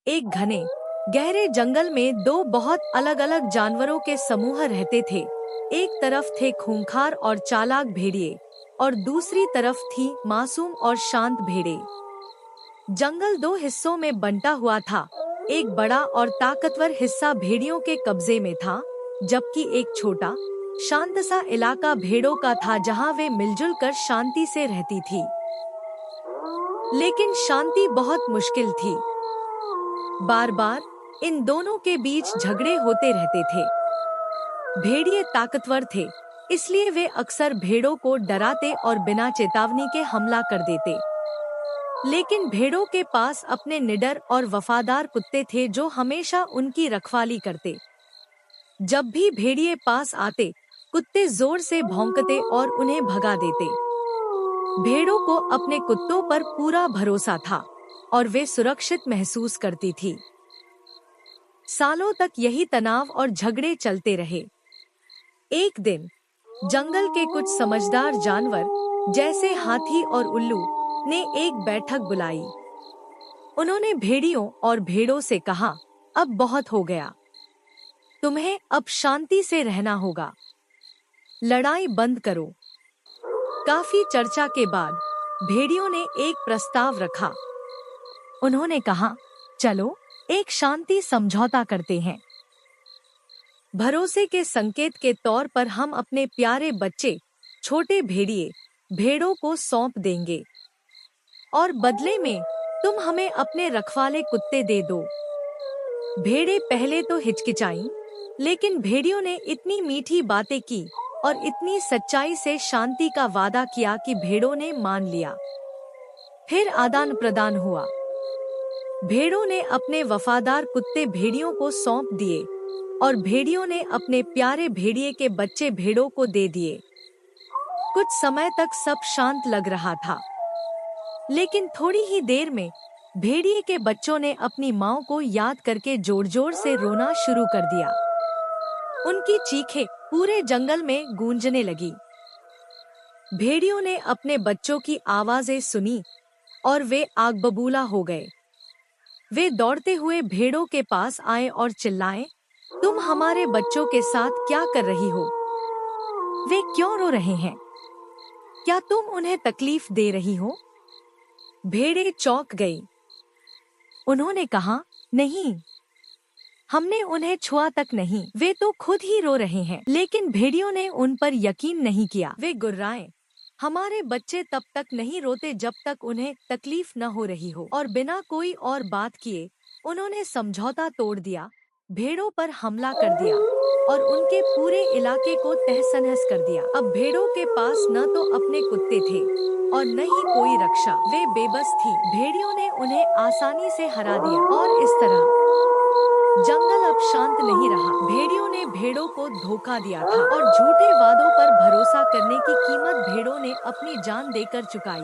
एक घने गहरे जंगल में दो बहुत अलग अलग जानवरों के समूह रहते थे। एक तरफ थे खूंखार और चालाक भेड़िए और दूसरी तरफ थी मासूम और शांत भेड़े। जंगल दो हिस्सों में बंटा हुआ था। एक बड़ा और ताकतवर हिस्सा भेड़ियों के कब्जे में था, जबकि एक छोटा शांत सा इलाका भेड़ों का था जहां वे मिलजुल कर शांति से रहती थी। लेकिन शांति बहुत मुश्किल थी। बार बार इन दोनों के बीच झगड़े होते रहते थे। भेड़िए ताकतवर थे, इसलिए वे अक्सर भेड़ों को डराते और बिना चेतावनी के हमला कर देते। लेकिन भेड़ों के पास अपने निडर और वफादार कुत्ते थे जो हमेशा उनकी रखवाली करते। जब भी भेड़िए पास आते, कुत्ते जोर से भौंकते और उन्हें भगा देते। भेड़ों को अपने कुत्तों पर पूरा भरोसा था और वे सुरक्षित महसूस करती थी। सालों तक यही तनाव और झगड़े चलते रहे। एक दिन जंगल के कुछ समझदार जानवर जैसे हाथी और उल्लू ने एक बैठक बुलाई। उन्होंने भेड़ियों और भेड़ों से कहा, अब बहुत हो गया, तुम्हें अब शांति से रहना होगा, लड़ाई बंद करो। काफी चर्चा के बाद भेड़ियों ने एक प्रस्ताव रखा। उन्होंने कहा, चलो एक शांति समझौता करते हैं। भरोसे के संकेत के तौर पर हम अपने प्यारे बच्चे छोटे भेड़िए भेड़ों को सौंप देंगे और बदले में तुम हमें अपने रखवाले कुत्ते दे दो। भेड़ें पहले तो हिचकिचाईं, लेकिन भेड़ियों ने इतनी मीठी बातें की और इतनी सच्चाई से शांति का वादा किया कि भेड़ों ने मान लिया। फिर आदान प्रदान हुआ। भेड़ों ने अपने वफादार कुत्ते भेड़ियों को सौंप दिए और भेड़ियों ने अपने प्यारे भेड़िए के बच्चे भेड़ों को दे दिए। कुछ समय तक सब शांत लग रहा था, लेकिन थोड़ी ही देर में भेड़िए के बच्चों ने अपनी माँ को याद करके जोर जोर से रोना शुरू कर दिया। उनकी चीखें पूरे जंगल में गूंजने लगी। भेड़ियों ने अपने बच्चों की आवाजें सुनी और वे आग बबूला हो गए। वे दौड़ते हुए भेड़ों के पास आए और चिल्लाए, तुम हमारे बच्चों के साथ क्या कर रही हो? वे क्यों रो रहे हैं? क्या तुम उन्हें तकलीफ दे रही हो? भेड़ें चौंक गई। उन्होंने कहा, नहीं, हमने उन्हें छुआ तक नहीं, वे तो खुद ही रो रहे हैं। लेकिन भेड़ियों ने उन पर यकीन नहीं किया। वे गुर्राए, हमारे बच्चे तब तक नहीं रोते जब तक उन्हें तकलीफ न हो रही हो। और बिना कोई और बात किए उन्होंने समझौता तोड़ दिया, भेड़ों पर हमला कर दिया और उनके पूरे इलाके को तहस-नहस कर दिया। अब भेड़ों के पास न तो अपने कुत्ते थे और न ही कोई रक्षा। वे बेबस थी। भेड़ियों ने उन्हें आसानी से हरा दिया और इस तरह जंगल अब शांत नहीं रहा। भेड़ियों ने भेड़ों को धोखा दिया था और झूठे वादों पर भरोसा करने की कीमत भेड़ों ने अपनी जान देकर चुकाई।